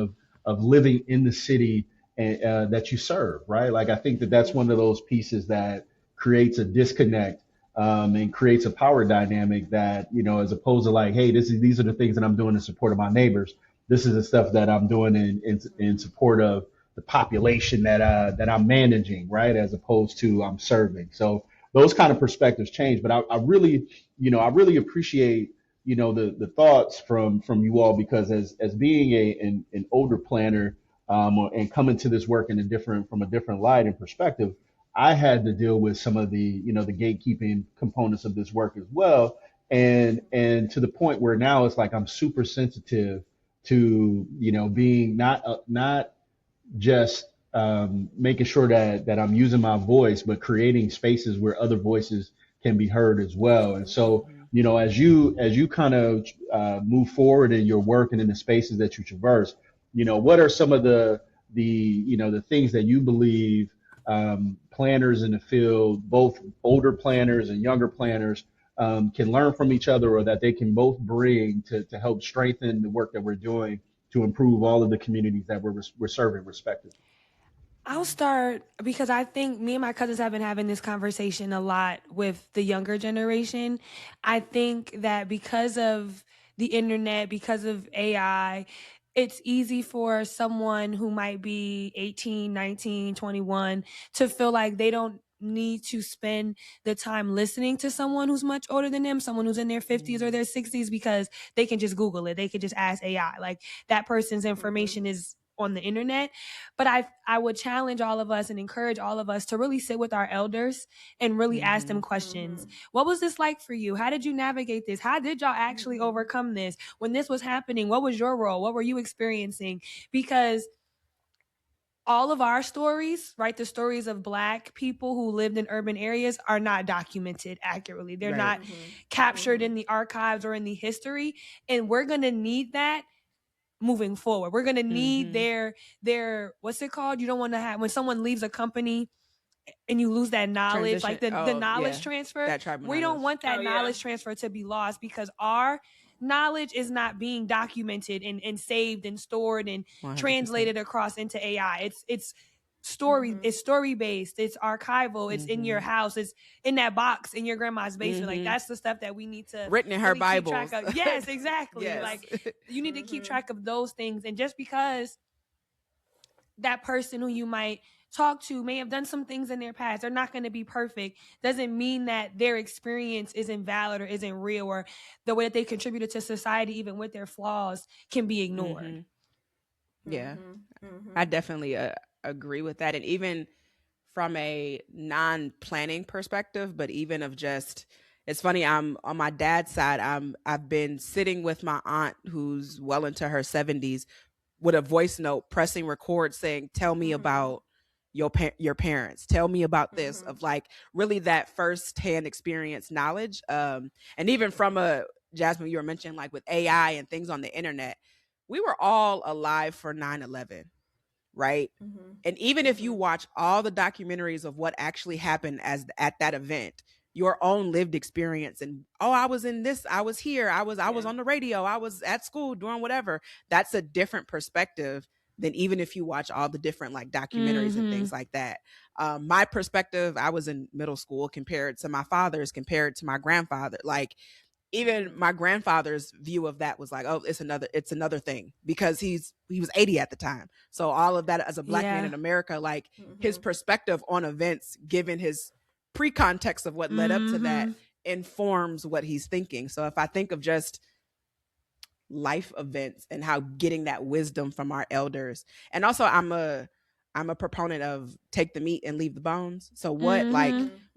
of living in the city and that you serve, right? Like, I think that's one of those pieces that creates a disconnect and creates a power dynamic that, you know, as opposed to like, hey, these are the things that I'm doing in support of my neighbors. This is the stuff that I'm doing in support of the population that I'm managing, right? As opposed to I'm serving. So those kind of perspectives change. But I really appreciate, you know, the thoughts from you all, because as being an older planner, and coming to this work from a different light and perspective, I had to deal with some of the, you know, the gatekeeping components of this work as well. And to the point where now it's like, I'm super sensitive to, you know, being not just making sure that I'm using my voice, but creating spaces where other voices can be heard as well. And so, you know, as you kind of move forward in your work and in the spaces that you traverse, you know, what are some of the things that you believe planners in the field, both older planners and younger planners, can learn from each other, or that they can both bring to help strengthen the work that we're doing to improve all of the communities that we're serving respectively? I'll start because I think me and my cousins have been having this conversation a lot with the younger generation. I think that because of the internet, because of AI, it's easy for someone who might be 18, 19, 21 to feel like they don't need to spend the time listening to someone who's much older than them, someone who's in their 50s or their 60s, because they can just Google it. They could just ask AI. Like, that person's information is on the internet. But I would challenge all of us and encourage all of us to really sit with our elders and really ask them questions. What was this like for you? How did you navigate this? How did y'all actually overcome this? When this was happening, what was your role? What were you experiencing? Because all of our stories, right, the stories of Black people who lived in urban areas are not documented accurately. They're not captured in the archives or in the history. And we're going to need that moving forward. We're going to need their, what's it called? You don't want to have, when someone leaves a company and you lose that knowledge, like the knowledge transfer, we don't want that knowledge transfer to be lost, because our knowledge is not being documented and saved and stored and 100%. translated across into AI. It's it's story based, it's archival, it's in your house, it's in that box in your grandma's basement. Like that's the stuff that we need to written in her really keep Bibles. track of. Yes, exactly. Yes. Like you need to keep track of those things. And just because that person who you might talk to may have done some things in their past, they're not going to be perfect, doesn't mean that their experience isn't valid or isn't real, or the way that they contributed to society, even with their flaws, can be ignored. Yeah, I definitely agree with that. And even from a non-planning perspective, but even of just, it's funny, I'm on my dad's side, I've been sitting with my aunt who's well into her 70s with a voice note, pressing record, saying, tell me about your parents, tell me about this, of like really that first-hand experience knowledge. And even from Jasmine, you were mentioning like with AI and things on the internet, we were all alive for 9/11, right? And even if you watch all the documentaries of what actually happened at that event, your own lived experience, and I was in this, I was here, I was on the radio, I was at school doing whatever, that's a different perspective than even if you watch all the different like documentaries and things like that. My perspective, I was in middle school compared to my father's, compared to my grandfather. Like even my grandfather's view of that was like, oh, it's another thing, because he was 80 at the time. So all of that as a black man in America, like his perspective on events, given his pre-context of what led up to that, informs what he's thinking. So if I think of just life events and how getting that wisdom from our elders, and also I'm a proponent of take the meat and leave the bones. So what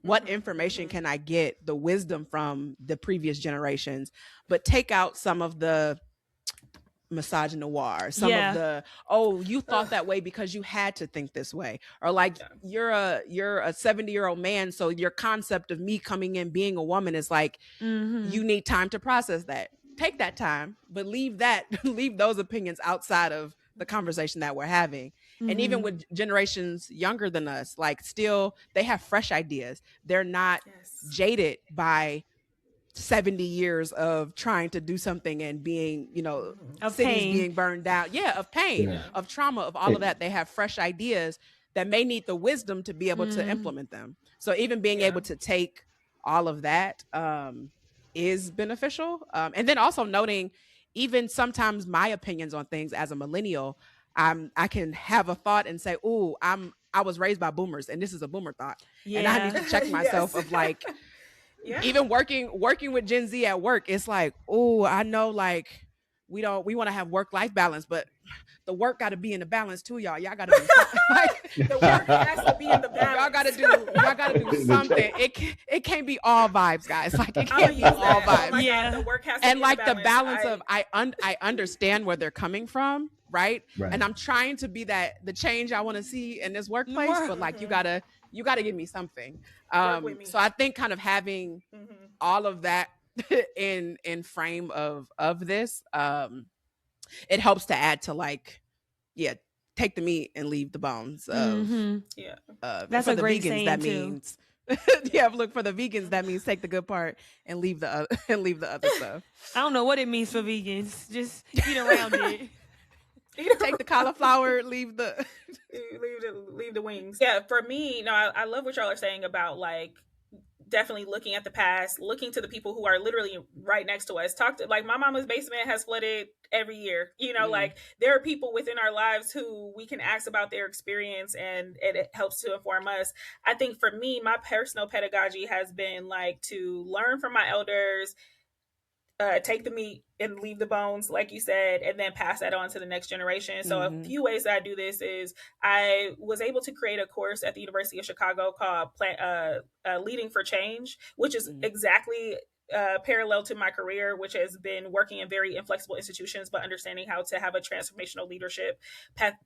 what information can I get, the wisdom from the previous generations, but take out some of the misogynoir, some of the, you thought that way because you had to think this way, or like you're a 70-year-old man, so your concept of me coming in being a woman is like you need time to process that. Take that time, but leave those opinions outside of the conversation that we're having. And even with generations younger than us, like still they have fresh ideas. They're not jaded by 70 years of trying to do something and being, of cities pain, being burned down. Yeah, of pain, of trauma, of all of that. They have fresh ideas that may need the wisdom to be able to implement them. So even being able to take all of that is beneficial. And then also noting, even sometimes my opinions on things as a millennial, I can have a thought and say, "Ooh, I was raised by boomers, and this is a boomer thought," and I need to check myself of like, even working with Gen Z at work, it's like, "Ooh, I know like we want to have work-life balance, but the work got to be in the balance too, y'all. Y'all got to do something. Like, the work has to be in the balance. Y'all got to do something. It can't be all vibes, guys. Like it can't be all vibes. Oh my God, the work has to and be like in the balance. of I understand where they're coming from, right? And I'm trying to be the change I want to see in this workplace, but like you gotta give me something. So I think kind of having all of that in frame of this, it helps to add to like, take the meat and leave the bones. That's a great vegans, saying that too. Means look, for the vegans, that means take the good part and leave the other stuff. I don't know what it means for vegans. Just eat around it. Take the cauliflower, leave the wings. Yeah, for me, I love what y'all are saying about like definitely looking at the past, looking to the people who are literally right next to us. Like my mama's basement has flooded every year. Like there are people within our lives who we can ask about their experience, and it helps to inform us. I think for me, my personal pedagogy has been like to learn from my elders, take the meat and leave the bones, like you said, and then pass that on to the next generation. So a few ways that I do this is I was able to create a course at the University of Chicago called Leading for Change, which is exactly parallel to my career, which has been working in very inflexible institutions, but understanding how to have a transformational leadership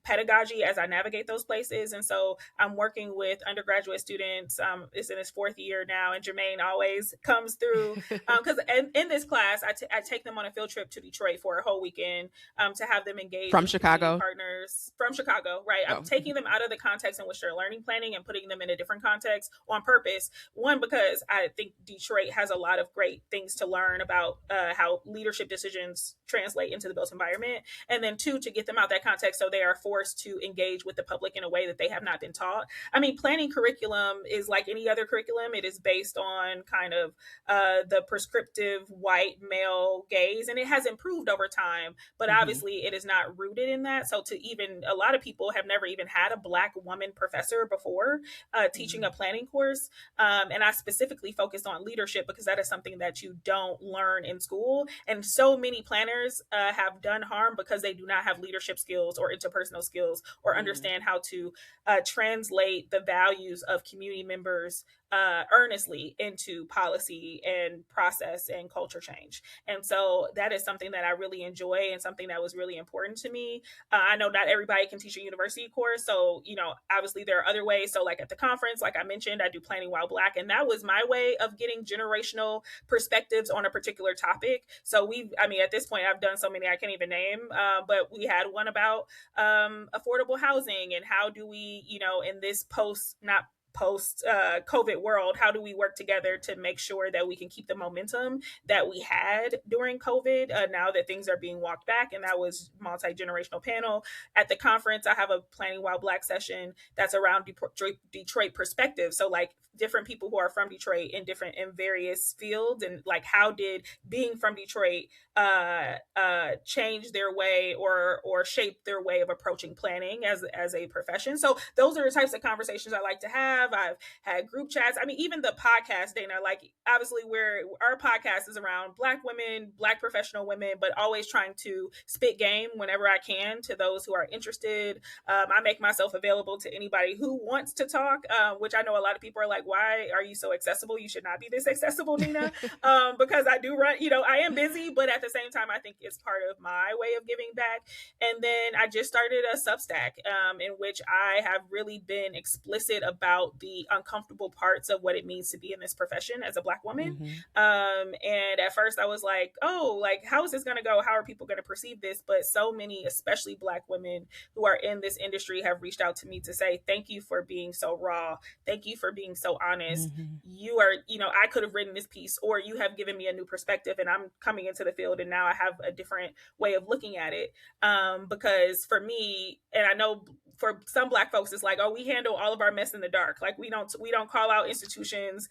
pedagogy as I navigate those places. And so I'm working with undergraduate students. It's in his fourth year now, and Jermaine always comes through because in this class, I take them on a field trip to Detroit for a whole weekend to have them engage from Chicago partners from Chicago, right? I'm taking them out of the context in which they're learning planning and putting them in a different context on purpose. One, because I think Detroit has a lot of great great things to learn about how leadership decisions translate into the built environment. And then two, to get them out that context so they are forced to engage with the public in a way that they have not been taught. I mean, planning curriculum is like any other curriculum. It is based on kind of the prescriptive white male gaze, and it has improved over time, but obviously it is not rooted in that. So to even, a lot of people have never even had a Black woman professor before teaching a planning course. And I specifically focused on leadership because that is something that you don't learn in school. And so many planners have done harm because they do not have leadership skills or interpersonal skills or understand how to translate the values of community members earnestly into policy and process and culture change. And so that is something that I really enjoy and something that was really important to me. I know not everybody can teach a university course. So, you know, obviously there are other ways. So like at the conference, like I mentioned, I do Planning While Black, and that was my way of getting generational perspectives on a particular topic. So I mean, at this point, I've done so many I can't even name, but we had one about affordable housing and how do we, you know, in this post COVID world, how do we work together to make sure that we can keep the momentum that we had during COVID now that things are being walked back? And that was multi-generational panel. At the conference, I have a Planning While Black session that's around Detroit perspective. So like different people who are from Detroit in various fields, and like how did being from Detroit change their way or shape their way of approaching planning as a profession. So those are the types of conversations I like to have. I've had group chats. I mean, even the podcast, Dayna, like obviously our podcast is around Black women, Black professional women, but always trying to spit game whenever I can to those who are interested. I make myself available to anybody who wants to talk, which I know a lot of people are like, why are you so accessible? You should not be this accessible, Nina, because I do run, you know, I am busy, but at the same time, I think it's part of my way of giving back. And then I just started a Substack in which I have really been explicit about the uncomfortable parts of what it means to be in this profession as a Black woman. And at first I was like, oh, like, how is this going to go? How are people going to perceive this? But so many, especially Black women who are in this industry, have reached out to me to say, thank you for being so raw. Thank you for being so honest. You are, you know, I could have written this piece, or you have given me a new perspective, and I'm coming into the field and now I have a different way of looking at it. Because for me, and I know for some Black folks, it's like, oh, we handle all of our mess in the dark. Like we don't call out institutions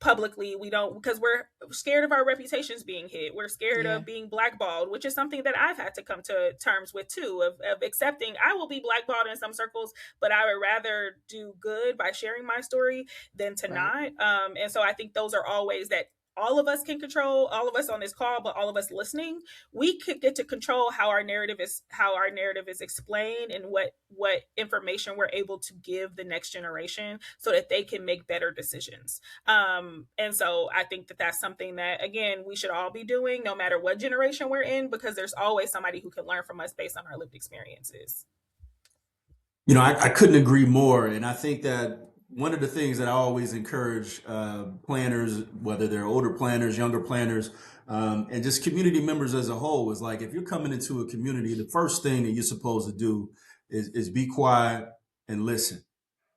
publicly. We don't, because we're scared of our reputations being hit. We're scared of being blackballed, which is something that I've had to come to terms with too, of accepting I will be blackballed in some circles, but I would rather do good by sharing my story than to not. And so I think those are all ways that all of us can control, all of us on this call, but all of us listening, we could get to control how our narrative is explained, and what information we're able to give the next generation so that they can make better decisions. And so I think that that's something that, again, we should all be doing no matter what generation we're in, because there's always somebody who can learn from us based on our lived experiences. You know, I couldn't agree more. And I think that one of the things that I always encourage planners, whether they're older planners, younger planners, and just community members as a whole, is like, if you're coming into a community, the first thing that you're supposed to do is be quiet and listen,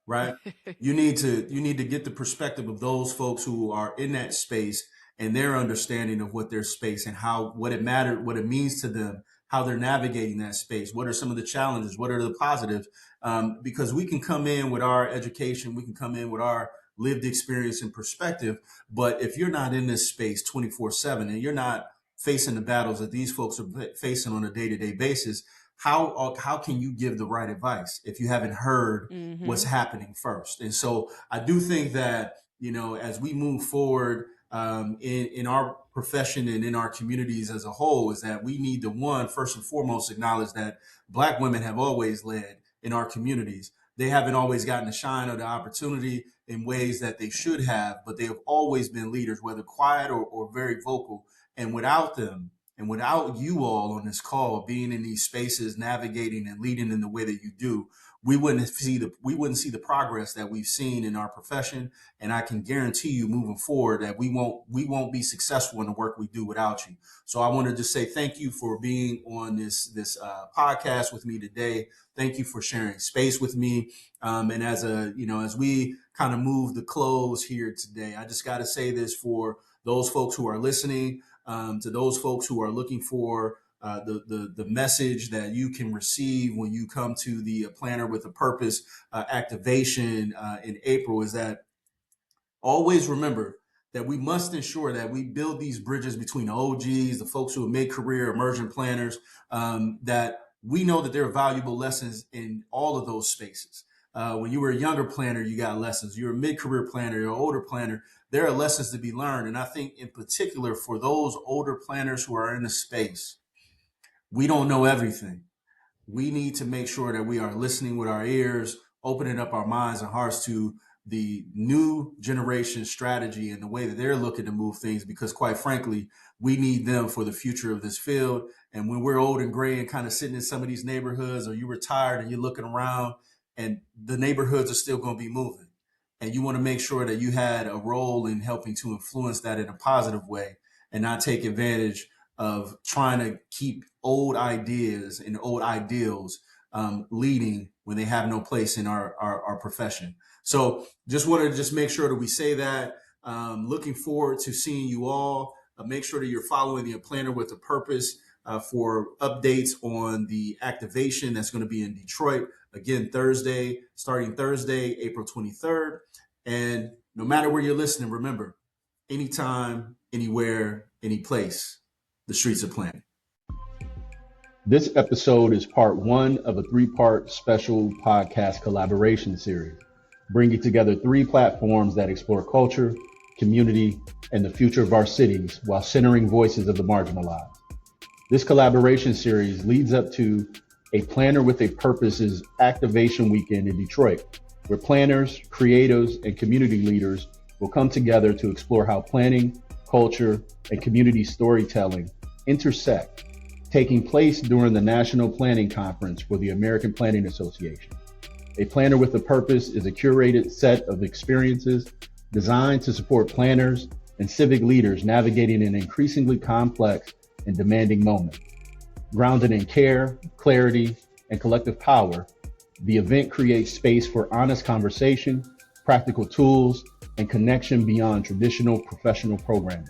right? You need to get the perspective of those folks who are in that space and their understanding of what their space and what it means to them, how they're navigating that space. What are some of the challenges? What are the positives? Because we can come in with our education, we can come in with our lived experience and perspective, but if you're not in this space 24/7 and you're not facing the battles that these folks are facing on a day-to-day basis, how can you give the right advice if you haven't heard what's happening first? And so I do think that, you know, as we move forward in our profession and in our communities as a whole, is that we need to, first and foremost, acknowledge that Black women have always led in our communities. They haven't always gotten the shine or the opportunity in ways that they should have, but they have always been leaders, whether quiet or very vocal. And without them, and without you all on this call being in these spaces, navigating and leading in the way that you do, we wouldn't see the progress that we've seen in our profession. And I can guarantee you, moving forward, that we won't be successful in the work we do without you. So I want to just say thank you for being on this podcast with me today. Thank you for sharing space with me. And as we kind of move the close here today, I just got to say this for those folks who are listening, to those folks who are looking for the message that you can receive when you come to the Planner with a Purpose activation in April, is that always remember that we must ensure that we build these bridges between the OGs, the folks who have made career emergent planners, that we know that there are valuable lessons in all of those spaces. When you were a younger planner, you got lessons. You're a mid-career planner, you're an older planner. There are lessons to be learned. And I think in particular for those older planners who are in the space, we don't know everything. We need to make sure that we are listening with our ears, opening up our minds and hearts to the new generation strategy and the way that they're looking to move things, because quite frankly, we need them for the future of this field. And when we're old and gray and kind of sitting in some of these neighborhoods, or you're retired and you're looking around and the neighborhoods are still going to be moving, and you want to make sure that you had a role in helping to influence that in a positive way and not take advantage of trying to keep old ideas and old ideals leading when they have no place in our profession. So just wanted to just make sure that we say that. Looking forward to seeing you all. Make sure that you're following the Planner with a Purpose for updates on the activation that's going to be in Detroit. Again, starting Thursday, April 23rd. And no matter where you're listening, remember, anytime, anywhere, any place, the streets are planning. This episode is part one of a 3-part special podcast collaboration series, bringing together 3 platforms that explore culture, community, and the future of our cities while centering voices of the marginalized. This collaboration series leads up to a Planner with a Purpose's activation weekend in Detroit, where planners, creatives, and community leaders will come together to explore how planning, culture, and community storytelling intersect, taking place during the National Planning Conference for the American Planning Association. A Planner with a Purpose is a curated set of experiences designed to support planners and civic leaders navigating an increasingly complex and demanding moment. Grounded in care, clarity, and collective power, the event creates space for honest conversation, practical tools, and connection beyond traditional professional programming.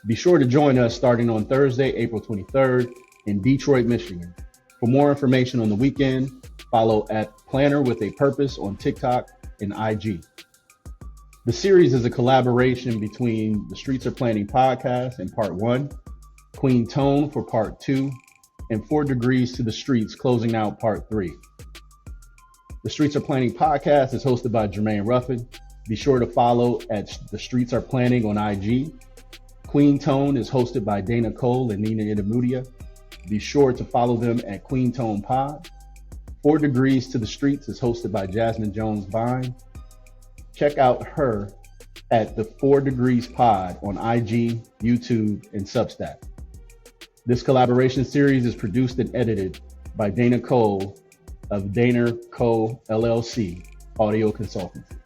Be sure to join us starting on Thursday, April 23rd in Detroit, Michigan. For more information on the weekend, follow at Planner with a Purpose on TikTok and IG. The series is a collaboration between the Streets Are Planning podcast in part 1, Queen Tone for part 2, and 4 Degrees to the Streets closing out part 3. The Streets Are Planning podcast is hosted by Jermaine Ruffin. Be sure to follow at The Streets Are Planning on IG. Queen Tone is hosted by Dayna Cole and Nina Idemudia. Be sure to follow them at Queen Tone Pod. 4 Degrees to the Streets is hosted by Jasmine Jones-Bynes. Check out her at the 4 Degrees Pod on IG, YouTube, and Substack. This collaboration series is produced and edited by Dayna Cole of Dayna Co. LLC, Audio Consultancy.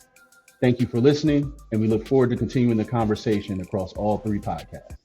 Thank you for listening, and we look forward to continuing the conversation across all 3 podcasts.